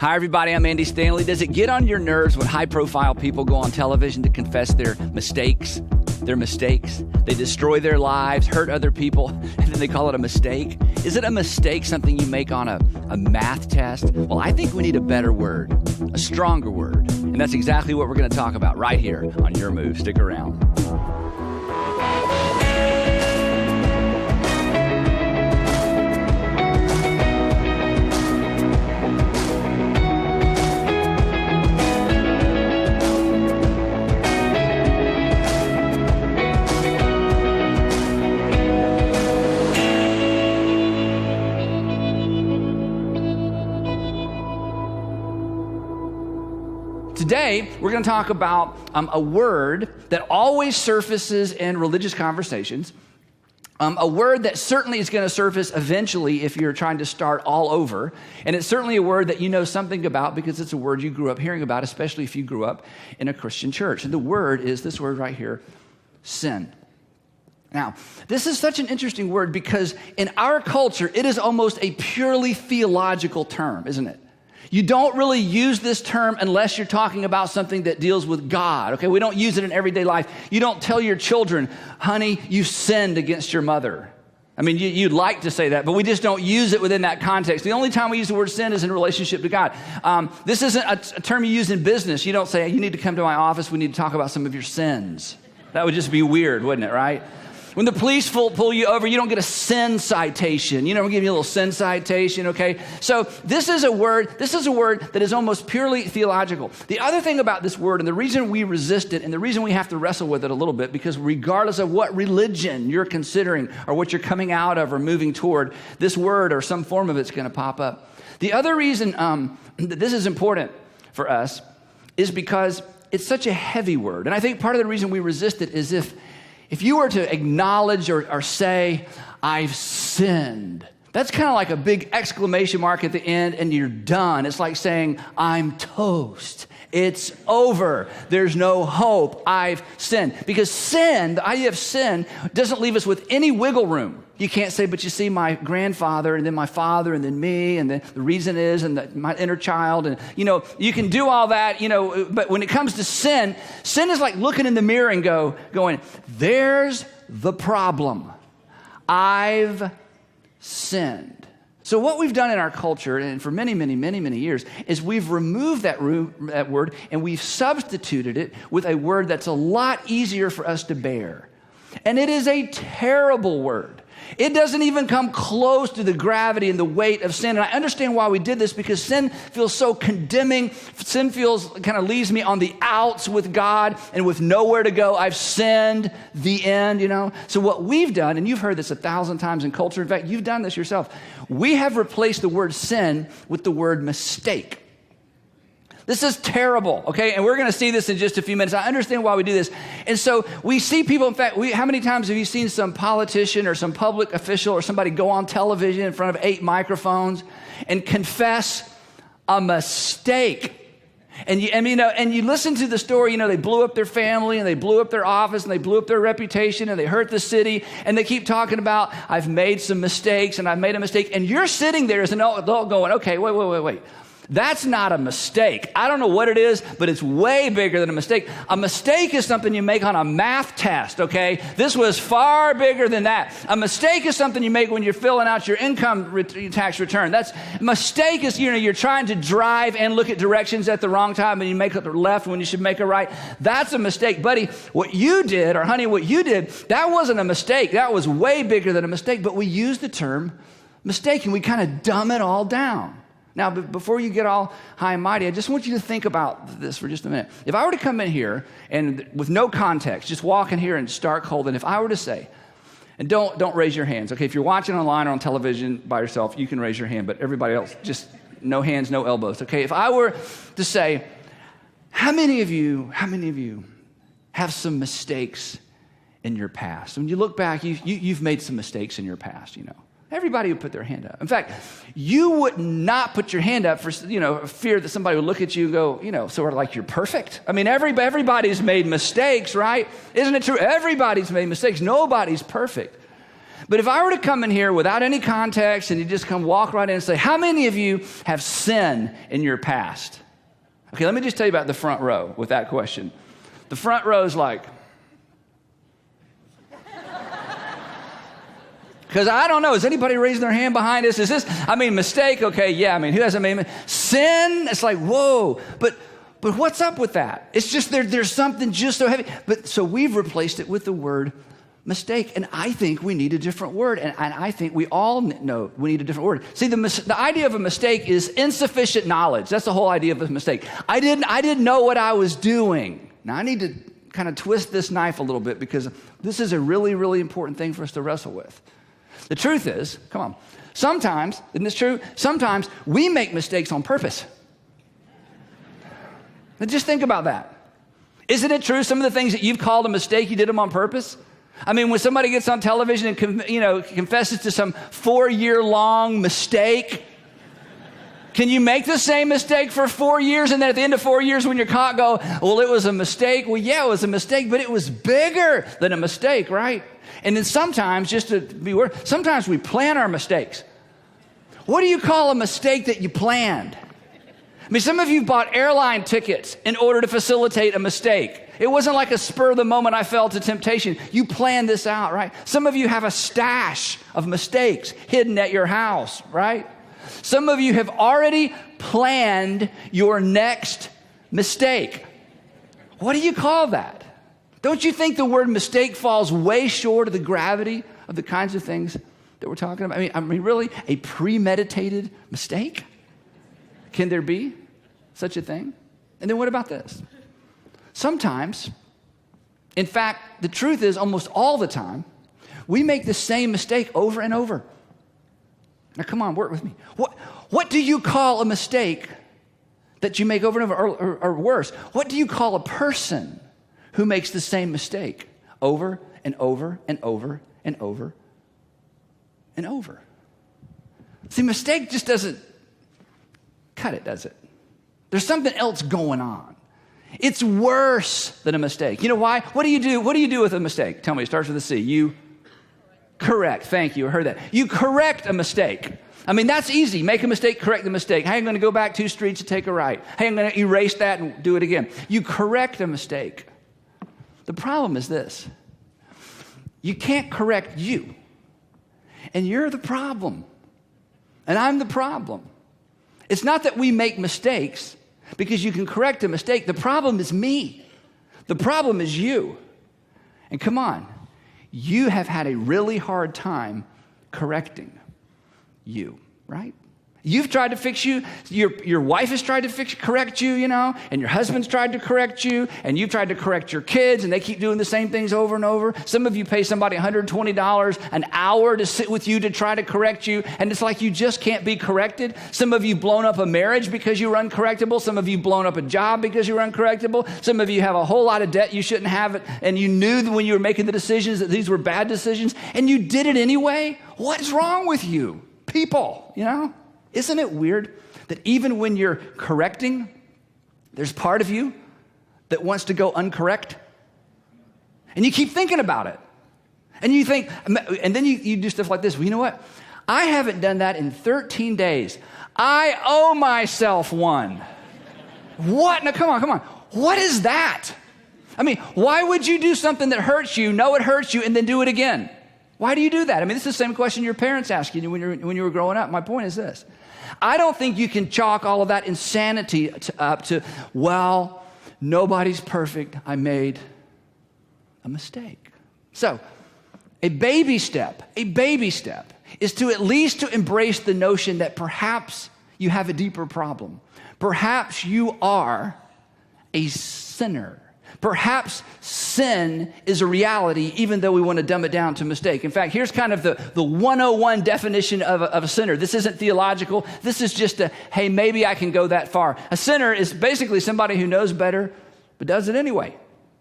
Hi, everybody. I'm Andy Stanley. Does it get on your nerves when high-profile people go on television to confess their mistakes? They destroy their lives, hurt other people, and then they call it a mistake. Is it a mistake something you make on a math test? Well, I think we need a better word, a stronger word. And that's exactly what we're going to talk about right here on Your Move. Stick around. Today, we're going to talk about a word that always surfaces in religious conversations, a word that certainly is going to surface eventually if you're trying to start all over, and it's certainly a word that you know something about because it's a word you grew up hearing about, especially if you grew up in a Christian church. And the word is this word right here, sin. Now, this is such an interesting word because in our culture, it is almost a purely theological term, isn't it? You don't really use this term unless you're talking about something that deals with God, okay? We don't use it in everyday life. You don't tell your children, honey, you sinned against your mother. I mean, you'd like to say that, but we just don't use it within that context. The only time we use the word sin is in relationship to God. This isn't a term you use in business. You don't say, hey, you need to come to my office. We need to talk about some of your sins. That would just be weird, wouldn't it, right? When the police pull you over, you don't get a sin citation. You know, we give you a little sin citation, okay? So this is a word that is almost purely theological. The other thing about this word, and the reason we resist it, and the reason we have to wrestle with it a little bit, because regardless of what religion you're considering or what you're coming out of or moving toward, this word or some form of it's going to pop up. The other reason that this is important for us is because it's such a heavy word. And I think part of the reason we resist it is if you were to acknowledge or say, I've sinned, that's kind of like a big exclamation mark at the end and you're done. It's like saying, I'm toast. It's over. There's no hope. I've sinned. Because sin, the idea of sin, doesn't leave us with any wiggle room. You can't say, but you see my grandfather and then my father and then me and then the reason is and my inner child. And, you can do all that, but when it comes to sin is like looking in the mirror and going, there's the problem. I've sinned. So what we've done in our culture, and for many, many, many, many years, is we've removed that word and we've substituted it with a word that's a lot easier for us to bear. And it is a terrible word. It doesn't even come close to the gravity and the weight of sin. And I understand why we did this, because sin feels so condemning. Sin kind of leaves me on the outs with God and with nowhere to go. I've sinned, the end, So what we've done, and you've heard this 1,000 times in culture. In fact, you've done this yourself. We have replaced the word sin with the word mistake. This is terrible, okay? And we're going to see this in just a few minutes. I understand why we do this. And so we see people, in fact, how many times have you seen some politician or some public official or somebody go on television in front of 8 microphones and confess a mistake? And you listen to the story, they blew up their family and they blew up their office and they blew up their reputation and they hurt the city and they keep talking about, I've made some mistakes and I've made a mistake. And you're sitting there as an adult going, okay, wait. That's not a mistake. I don't know what it is, but it's way bigger than a mistake. A mistake is something you make on a math test, okay? This was far bigger than that. A mistake is something you make when you're filling out your income tax return. Mistake is, you're trying to drive and look at directions at the wrong time and you make a left when you should make a right. That's a mistake. Buddy, what you did, or honey, what you did, that wasn't a mistake. That was way bigger than a mistake, but we use the term mistake and we kind of dumb it all down. Now, before you get all high and mighty, I just want you to think about this for just a minute. If I were to come in here and with no context, just walk in here and start cold, and if I were to say, and don't raise your hands, okay? If you're watching online or on television by yourself, you can raise your hand, but everybody else, just no hands, no elbows, okay? If I were to say, how many of you have some mistakes in your past? When you look back, you've made some mistakes in your past, Everybody would put their hand up. In fact, you would not put your hand up for, fear that somebody would look at you and go, sort of like you're perfect. I mean, everybody's made mistakes, right? Isn't it true? Everybody's made mistakes. Nobody's perfect. But if I were to come in here without any context and you just come walk right in and say, how many of you have sin in your past? Okay, let me just tell you about the front row with that question. The front row is like, because I don't know, is anybody raising their hand behind us? Is this, mistake? Okay, yeah, who hasn't made sin? It's like, whoa, but what's up with that? It's just there's something just so heavy. But so we've replaced it with the word mistake, and I think we need a different word, and I think we all know we need a different word. See, the idea of a mistake is insufficient knowledge. That's the whole idea of a mistake. I didn't know what I was doing. Now, I need to kind of twist this knife a little bit because this is a really, really important thing for us to wrestle with. The truth is, come on, sometimes, isn't this true? Sometimes we make mistakes on purpose. Now just think about that. Isn't it true some of the things that you've called a mistake, you did them on purpose? When somebody gets on television and confesses to some 4-year-long mistake, can you make the same mistake for 4 years and then at the end of 4 years when you're caught go, well, it was a mistake? Well, yeah, it was a mistake, but it was bigger than a mistake, right? And then sometimes, just to be aware, sometimes we plan our mistakes. What do you call a mistake that you planned? Some of you bought airline tickets in order to facilitate a mistake. It wasn't like a spur of the moment I fell to temptation. You planned this out, right? Some of you have a stash of mistakes hidden at your house, right? Some of you have already planned your next mistake. What do you call that? Don't you think the word mistake falls way short of the gravity of the kinds of things that we're talking about? Really, a premeditated mistake? Can there be such a thing? And then what about this? Sometimes, in fact, the truth is almost all the time, we make the same mistake over and over. Now, come on, work with me. What do you call a mistake that you make over and over, or worse? What do you call a person who makes the same mistake over and over and over and over and over? See, mistake just doesn't cut it, does it? There's something else going on. It's worse than a mistake. You know why? What do you do? What do you do with a mistake? Tell me, it starts with a C. You correct. Thank you. I heard that. You correct a mistake. That's easy. Make a mistake, correct the mistake. Hey, I'm going to go back 2 streets to take a right. Hey, I'm going to erase that and do it again. You correct a mistake. The problem is this. You can't correct you. And you're the problem. And I'm the problem. It's not that we make mistakes because you can correct a mistake. The problem is me. The problem is you. And come on, you have had a really hard time correcting you, right? You've tried to fix you. Your wife has tried to correct you, and your husband's tried to correct you, and you've tried to correct your kids, and they keep doing the same things over and over. Some of you pay somebody $120 an hour to sit with you to try to correct you, and it's like you just can't be corrected. Some of you blown up a marriage because you were uncorrectable. Some of you blown up a job because you were uncorrectable. Some of you have a whole lot of debt you shouldn't have it, and you knew that when you were making the decisions that these were bad decisions, and you did it anyway. What's wrong with you? People, Isn't it weird that even when you're correcting, there's part of you that wants to go uncorrect? And you keep thinking about it. And you think, and then you do stuff like this. Well, you know what? I haven't done that in 13 days. I owe myself one. What? Now, come on. What is that? Why would you do something that hurts you, know it hurts you, and then do it again? Why do you do that? This is the same question your parents asked you when you were growing up. My point is this. I don't think you can chalk all of that insanity up to, well, nobody's perfect. I made a mistake. So a baby step is to at least to embrace the notion that perhaps you have a deeper problem. Perhaps you are a sinner. Perhaps sin is a reality, even though we want to dumb it down to mistake. In fact, here's kind of the 101 definition of a sinner. This isn't theological. This is just hey, maybe I can go that far. A sinner is basically somebody who knows better, but does it anyway.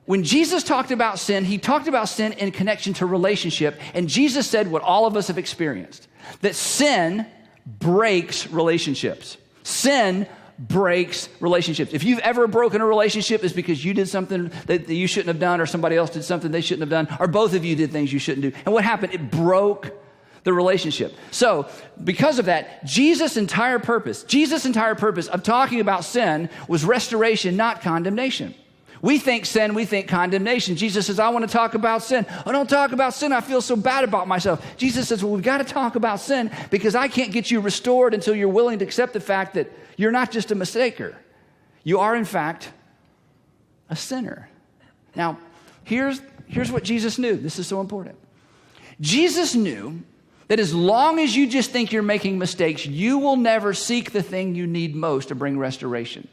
When Jesus talked about sin, he talked about sin in connection to relationship. And Jesus said what all of us have experienced, that sin breaks relationships. Sin breaks relationships. If you've ever broken a relationship, it's because you did something that you shouldn't have done, or somebody else did something they shouldn't have done, or both of you did things you shouldn't do. And what happened? It broke the relationship. So because of that, Jesus' entire purpose of talking about sin was restoration, not condemnation. We think sin, we think condemnation. Jesus says, I want to talk about sin. I don't talk about sin. I feel so bad about myself. Jesus says, well, we've got to talk about sin because I can't get you restored until you're willing to accept the fact that you're not just a mistaker. You are, in fact, a sinner. Now, here's what Jesus knew. This is so important. Jesus knew that as long as you just think you're making mistakes, you will never seek the thing you need most to bring restoration.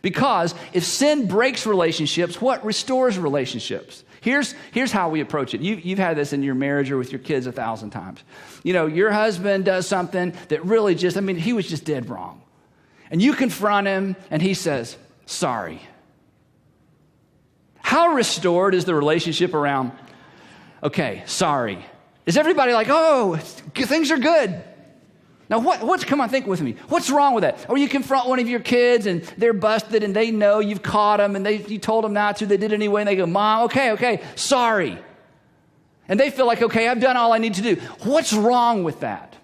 Because if sin breaks relationships, what restores relationships? Here's how we approach it. You've had this in your marriage or with your kids 1,000 times. You know, your husband does something that really he was just dead wrong. And you confront him and he says, sorry. How restored is the relationship around, okay, sorry? Is everybody like, oh, things are good? Now, come on, think with me. What's wrong with that? Or you confront one of your kids and they're busted and they know you've caught them and you told them not to, they did it anyway, and they go, Mom, okay, sorry. And they feel like, okay, I've done all I need to do. What's wrong with that?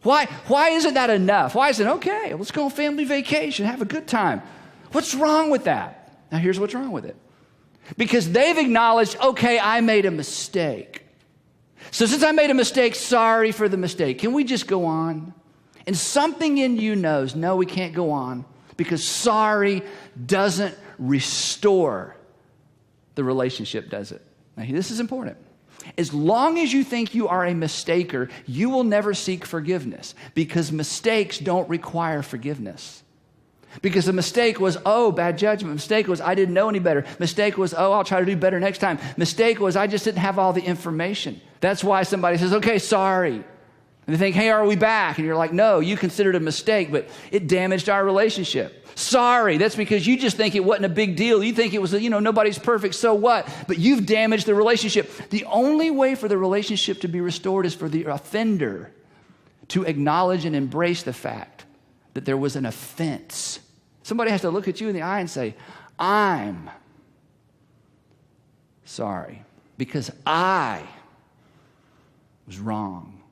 Why isn't that enough? Why isn't, okay, let's go on family vacation, have a good time. What's wrong with that? Now, here's what's wrong with it. Because they've acknowledged, okay, I made a mistake. So since I made a mistake, sorry for the mistake. Can we just go on? And something in you knows, no, we can't go on because sorry doesn't restore the relationship, does it? Now, this is important. As long as you think you are a mistaker, you will never seek forgiveness because mistakes don't require forgiveness. Because the mistake was, bad judgment. Mistake was, I didn't know any better. Mistake was, I'll try to do better next time. Mistake was, I just didn't have all the information. That's why somebody says, okay, sorry. And they think, hey, are we back? And you're like, no, you considered a mistake, but it damaged our relationship. Sorry, that's because you just think it wasn't a big deal. You think it was, nobody's perfect, so what? But you've damaged the relationship. The only way for the relationship to be restored is for the offender to acknowledge and embrace the fact that there was an offense. Somebody has to look at you in the eye and say, I'm sorry because I was wrong.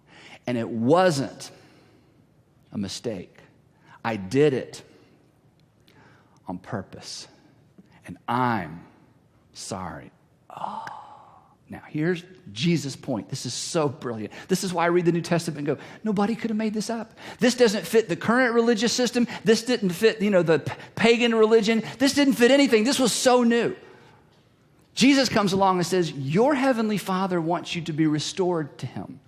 And it wasn't a mistake. I did it on purpose. And I'm sorry. Now, here's Jesus' point. This is so brilliant. This is why I read the New Testament and go, nobody could have made this up. This doesn't fit the current religious system. This didn't fit, the pagan religion. This didn't fit anything. This was so new. Jesus comes along and says, your heavenly Father wants you to be restored to him.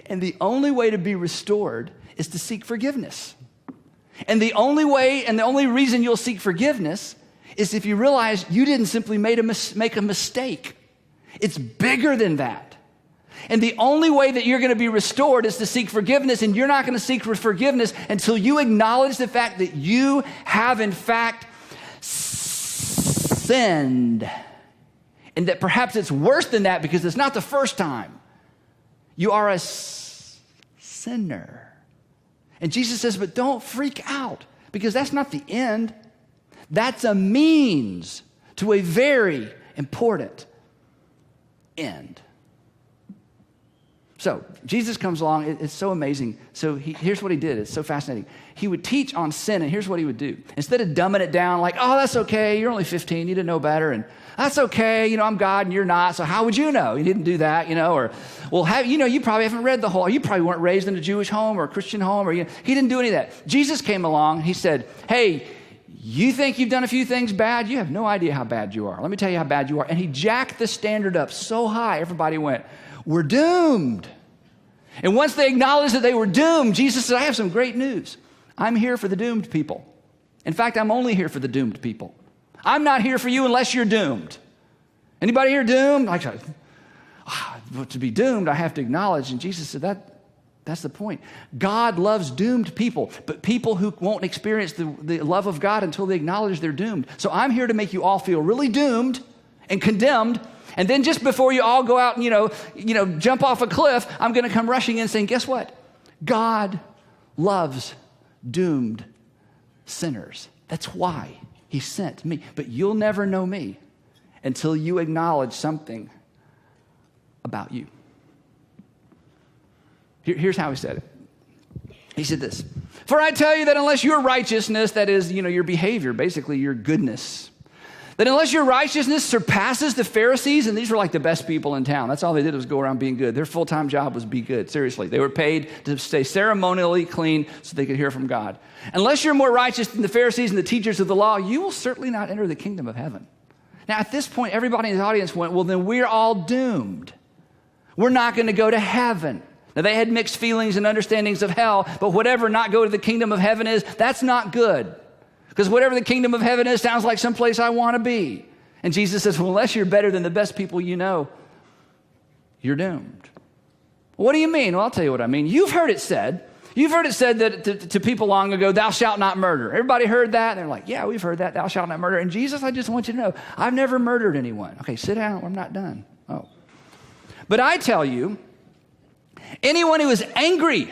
And the only way to be restored is to seek forgiveness. And the only way and the only reason you'll seek forgiveness is if you realize you didn't simply make a mistake. It's bigger than that. And the only way that you're going to be restored is to seek forgiveness, and you're not going to seek forgiveness until you acknowledge the fact that you have in fact sinned. And that perhaps it's worse than that because it's not the first time. You are a sinner. And Jesus says, but don't freak out because that's not the end. That's a means to a very important end. So Jesus comes along. It's so amazing. So here's what he did. It's so fascinating. He would teach on sin, and here's what he would do. Instead of dumbing it down like, that's okay. You're only 15. You didn't know better. And that's okay. I'm God and you're not. So how would you know? He didn't do that, Or, well, you probably haven't read the whole. You probably weren't raised in a Jewish home or a Christian home. Or he didn't do any of that. Jesus came along. He said, hey, you think you've done a few things bad? You have no idea how bad you are. Let me tell you how bad you are. And he jacked the standard up so high, everybody went, we're doomed. And once they acknowledged that they were doomed, Jesus said, I have some great news. I'm here for the doomed people. In fact, I'm only here for the doomed people. I'm not here for you unless you're doomed. Anybody here doomed? To be doomed, I have to acknowledge. And Jesus said, that's the point. God loves doomed people, but people who won't experience the love of God until they acknowledge they're doomed. So I'm here to make you all feel really doomed and condemned. And then just before you all go out and, jump off a cliff, I'm going to come rushing in saying, guess what? God loves doomed sinners. That's why he sent me. But you'll never know me until you acknowledge something about you. Here's how he said it. He said this, for I tell you that unless your righteousness, that is, your behavior, basically your goodness, that unless your righteousness surpasses the Pharisees, and these were like the best people in town. That's all they did was go around being good. Their full-time job was be good. Seriously. They were paid to stay ceremonially clean so they could hear from God. Unless you're more righteous than the Pharisees and the teachers of the law, you will certainly not enter the kingdom of heaven. Now, at this point, everybody in the audience went, well, then we're all doomed. We're not going to go to heaven. Now, they had mixed feelings and understandings of hell, but whatever not go to the kingdom of heaven is, that's not good. Because whatever the kingdom of heaven is sounds like someplace I want to be. And Jesus says, well, unless you're better than the best people you know, you're doomed. What do you mean? Well, I'll tell you what I mean. You've heard it said that to people long ago, thou shalt not murder. Everybody heard that? And they're like, yeah, we've heard that, thou shalt not murder. And Jesus, I just want you to know, I've never murdered anyone. Okay, sit down, I'm not done. Oh. But I tell you, anyone who is angry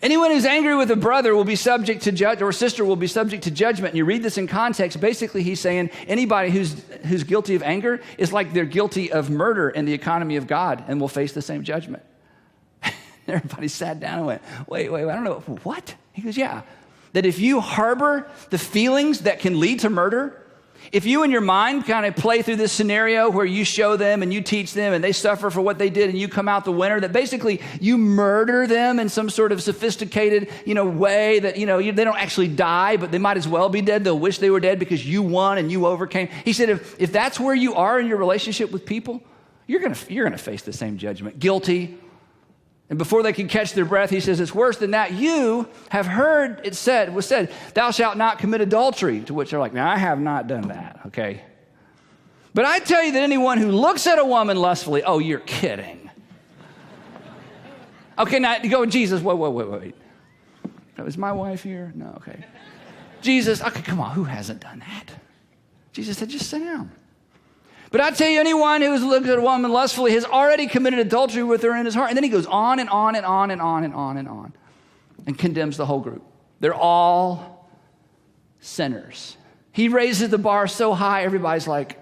with a brother will be subject to judge, or sister will be subject to judgment. And you read this in context. Basically, he's saying anybody who's guilty of anger is like they're guilty of murder in the economy of God and will face the same judgment. Everybody sat down and went, wait, I don't know. What? He goes, yeah. That if you harbor the feelings that can lead to murder, if you in your mind kind of play through this scenario where you show them and you teach them and they suffer for what they did and you come out the winner, that basically you murder them in some sort of sophisticated, way that, they don't actually die, but they might as well be dead. They'll wish they were dead because you won and you overcame. He said, if that's where you are in your relationship with people, you're going to face the same judgment. Guilty. And before they can catch their breath, he says, it's worse than that. You have heard was said, thou shalt not commit adultery, to which they're like, now I have not done that, okay? But I tell you that anyone who looks at a woman lustfully, oh, you're kidding. Okay, now go, Jesus, wait. Is my wife here? No, okay. Jesus, okay, come on, who hasn't done that? Jesus said, just sit down. But I tell you, anyone who has looked at a woman lustfully has already committed adultery with her in his heart. And then he goes on and on and on and on and on and on and condemns the whole group. They're all sinners. He raises the bar so high, everybody's like,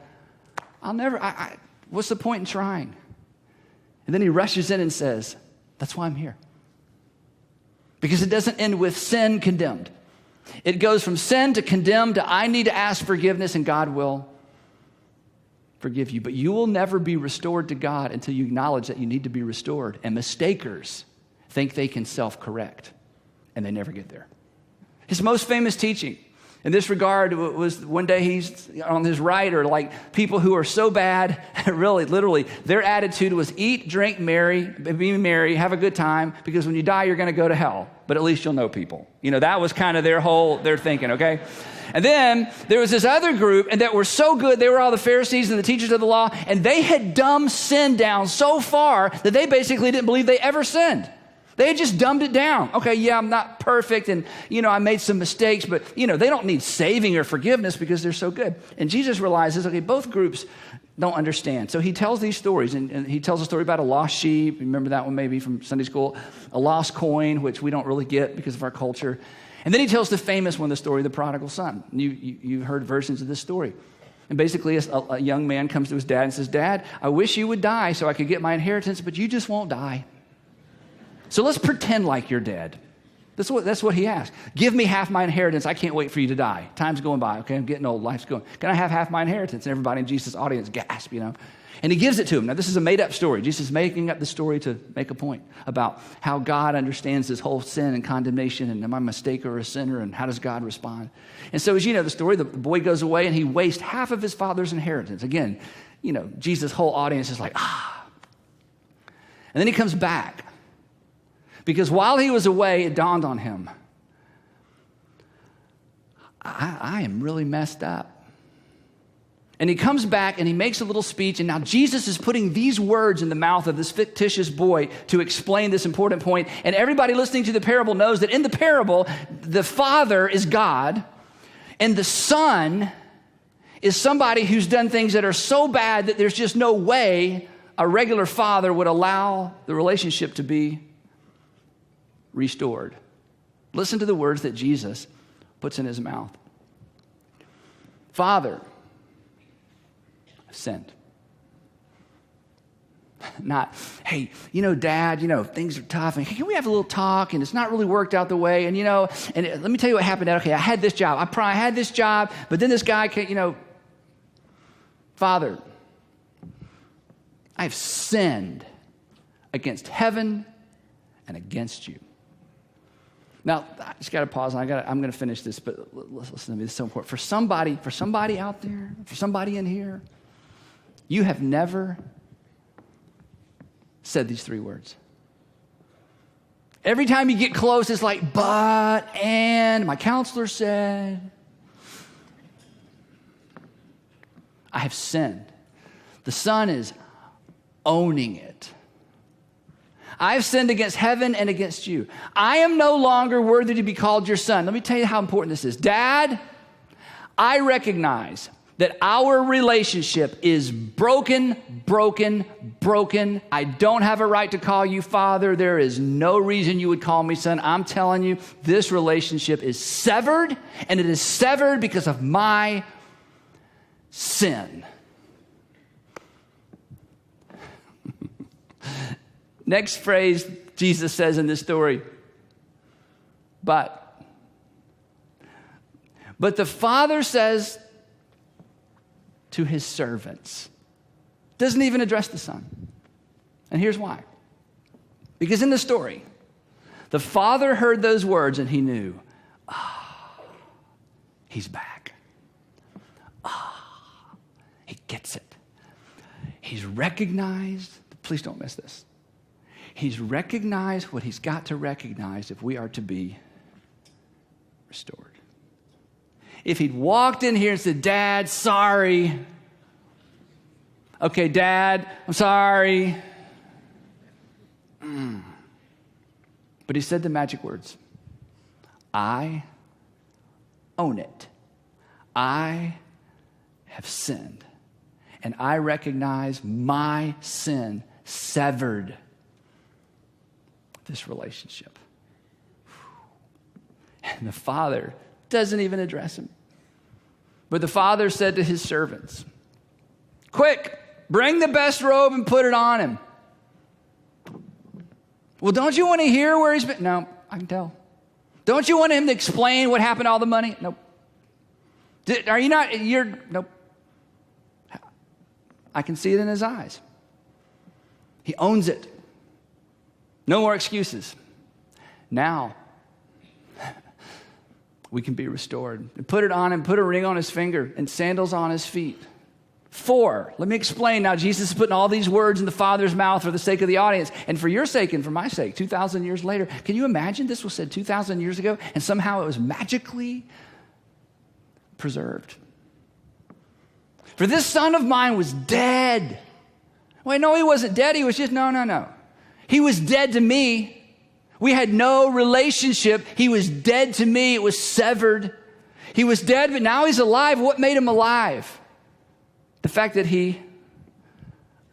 what's the point in trying? And then he rushes in and says, that's why I'm here. Because it doesn't end with sin condemned. It goes from sin to condemned to I need to ask forgiveness and God will forgive you. But you will never be restored to God until you acknowledge that you need to be restored. And mistakers think they can self-correct, and they never get there. His most famous teaching in this regard was one day he's on his right, or like people who are so bad, really, literally, their attitude was eat, drink, be merry, have a good time, because when you die, you're going to go to hell. But at least you'll know people. That was kind of their thinking, okay? And then there was this other group, and that were so good, they were all the Pharisees and the teachers of the law, and they had dumbed sin down so far that they basically didn't believe they ever sinned. They had just dumbed it down. Okay, yeah, I'm not perfect, and, I made some mistakes, but, they don't need saving or forgiveness because they're so good. And Jesus realizes, okay, both groups don't understand. So he tells these stories, and he tells a story about a lost sheep. Remember that one maybe from Sunday school? A lost coin, which we don't really get because of our culture. And then he tells the famous one, the story of the prodigal son. You've heard versions of this story. And basically a young man comes to his dad and says, Dad, I wish you would die so I could get my inheritance, but you just won't die. So let's pretend like you're dead. That's what he asked. Give me half my inheritance. I can't wait for you to die. Time's going by. Okay, I'm getting old. Life's going. Can I have half my inheritance? And everybody in Jesus' audience gasp, And he gives it to him. Now, this is a made-up story. Jesus is making up the story to make a point about how God understands this whole sin and condemnation, and am I a mistake or a sinner, and how does God respond? And so as you know the story, the boy goes away, and he wastes half of his father's inheritance. Again, Jesus' whole audience is like, ah. And then he comes back. Because while he was away, it dawned on him, I am really messed up. And he comes back and he makes a little speech, and now Jesus is putting these words in the mouth of this fictitious boy to explain this important point. And everybody listening to the parable knows that in the parable, the Father is God, and the Son is somebody who's done things that are so bad that there's just no way a regular father would allow the relationship to be restored. Listen to the words that Jesus puts in his mouth. Father, I've sinned. Not, hey, Dad, things are tough, and can we have a little talk, and it's not really worked out the way, and let me tell you what happened, Dad. Okay, I had this job. I had this job, but then this guy, Father, I've sinned against heaven and against you. Now, I just got to pause, and I'm going to finish this, but listen to me. This is so important. For somebody out there, for somebody in here, you have never said these 3 words. Every time you get close, it's like, but, and, my counselor said, I have sinned. The Son is owning it. I have sinned against heaven and against you. I am no longer worthy to be called your son. Let me tell you how important this is. Dad, I recognize that our relationship is broken. I don't have a right to call you father. There is no reason you would call me son. I'm telling you, this relationship is severed, and it is severed because of my sin. Next phrase Jesus says in this story, but the Father says to his servants, doesn't even address the Son. And here's why. Because in the story, the Father heard those words and he knew, he's back. He gets it. He's recognized, please don't miss this. He's recognized what he's got to recognize if we are to be restored. If he'd walked in here and said, Dad, sorry. Okay, Dad, I'm sorry. But he said the magic words. I own it. I have sinned. And I recognize my sin severed this relationship. And the Father doesn't even address him. But the Father said to his servants, quick, bring the best robe and put it on him. Well, don't you want to hear where he's been? No, I can tell. Don't you want him to explain what happened to all the money? Nope. Are you not? Nope. I can see it in his eyes. He owns it. No more excuses. Now, we can be restored. And put it on him, put a ring on his finger, and sandals on his feet. 4, let me explain. Now, Jesus is putting all these words in the Father's mouth for the sake of the audience, and for your sake and for my sake, 2,000 years later. Can you imagine this was said 2,000 years ago, and somehow it was magically preserved? For this son of mine was dead. Wait, no, he wasn't dead. He was just, no. He was dead to me. We had no relationship. He was dead to me. It was severed. He was dead, but now he's alive. What made him alive? The fact that he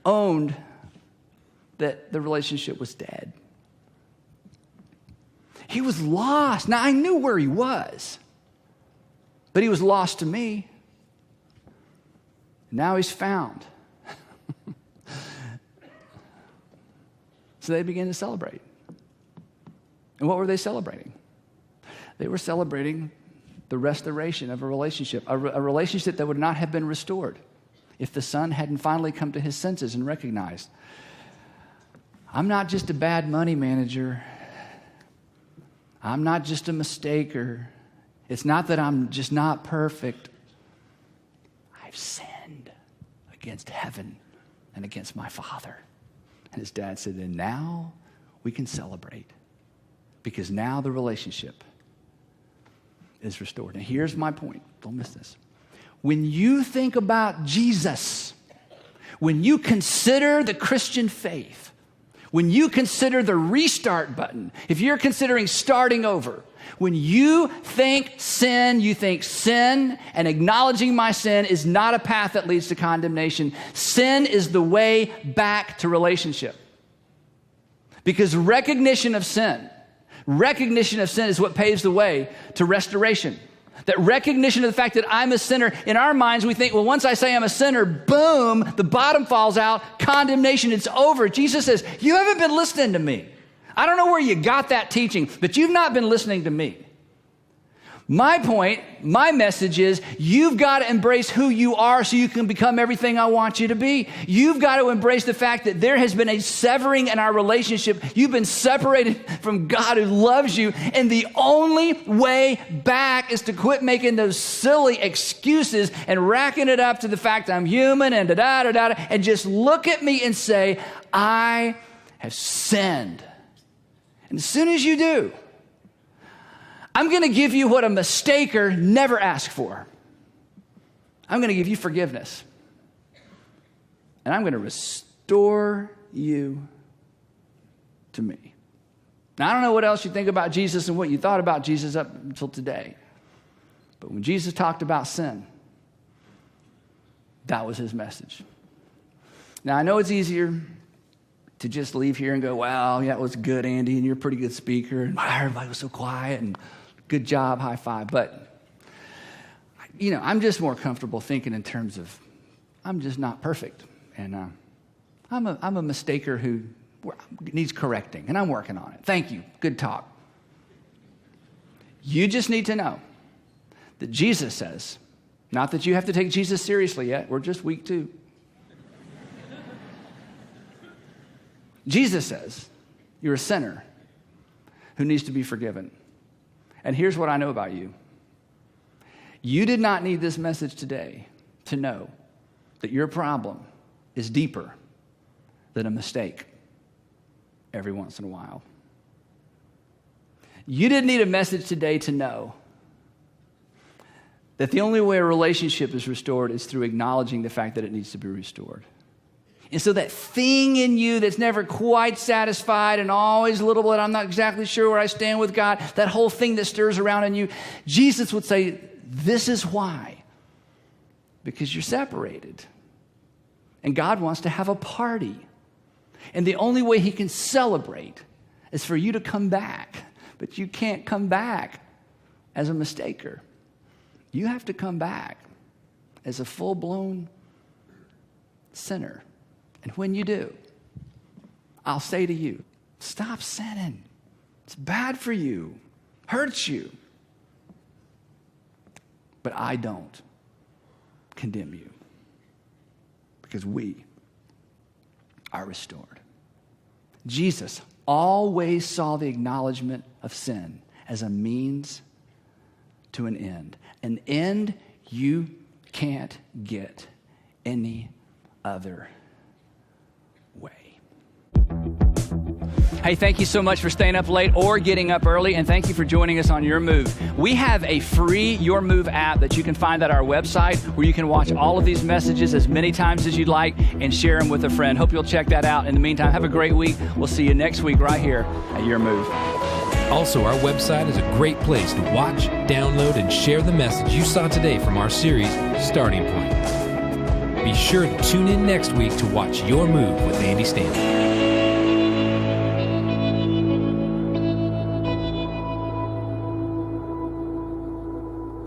owned that the relationship was dead. He was lost. Now, I knew where he was, but he was lost to me. Now he's found. So they began to celebrate. And what were they celebrating? They were celebrating the restoration of a relationship that would not have been restored if the son hadn't finally come to his senses and recognized, I'm not just a bad money manager. I'm not just a mistaker. It's not that I'm just not perfect. I've sinned against heaven and against my Father. And his dad said, and now we can celebrate because now the relationship is restored. And here's my point. Don't miss this. When you think about Jesus, when you consider the Christian faith, when you consider the restart button, if you're considering starting over, when you think sin, and acknowledging my sin is not a path that leads to condemnation. Sin is the way back to relationship. Because recognition of sin is what paves the way to restoration. That recognition of the fact that I'm a sinner, in our minds we think, well, once I say I'm a sinner, boom, the bottom falls out, condemnation, it's over. Jesus says, you haven't been listening to me. I don't know where you got that teaching, but you've not been listening to me. My point, my message is you've got to embrace who you are so you can become everything I want you to be. You've got to embrace the fact that there has been a severing in our relationship. You've been separated from God who loves you, and the only way back is to quit making those silly excuses and racking it up to the fact I'm human and da-da-da-da, and just look at me and say, I have sinned. And as soon as you do, I'm going to give you what a mistaker never asked for. I'm going to give you forgiveness. And I'm going to restore you to me. Now, I don't know what else you think about Jesus and what you thought about Jesus up until today. But when Jesus talked about sin, that was his message. Now, I know it's easier to just leave here and go, wow, yeah, it was good, Andy, and you're a pretty good speaker, and wow, everybody was so quiet, and good job, high five. But, I'm just more comfortable thinking in terms of I'm just not perfect. And I'm a mistaker who needs correcting, and I'm working on it. Thank you. Good talk. You just need to know that Jesus says, not that you have to take Jesus seriously yet. We're just week 2. Jesus says, you're a sinner who needs to be forgiven. And here's what I know about you. You did not need this message today to know that your problem is deeper than a mistake every once in a while. You didn't need a message today to know that the only way a relationship is restored is through acknowledging the fact that it needs to be restored. And so that thing in you that's never quite satisfied and always a little bit, I'm not exactly sure where I stand with God, that whole thing that stirs around in you, Jesus would say, this is why. Because you're separated. And God wants to have a party. And the only way he can celebrate is for you to come back. But you can't come back as a mistaker. You have to come back as a full-blown sinner. And when you do, I'll say to you, stop sinning. It's bad for you, hurts you. But I don't condemn you because we are restored. Jesus always saw the acknowledgement of sin as a means to an end you can't get any other way. Hey, thank you so much for staying up late or getting up early, and thank you for joining us on Your Move. We have a free Your Move app that you can find at our website where you can watch all of these messages as many times as you'd like and share them with a friend. Hope you'll check that out. In the meantime, have a great week. We'll see you next week right here at Your Move. Also, our website is a great place to watch, download, and share the message you saw today from our series, Starting Point. Be sure to tune in next week to watch Your Move with Andy Stanley.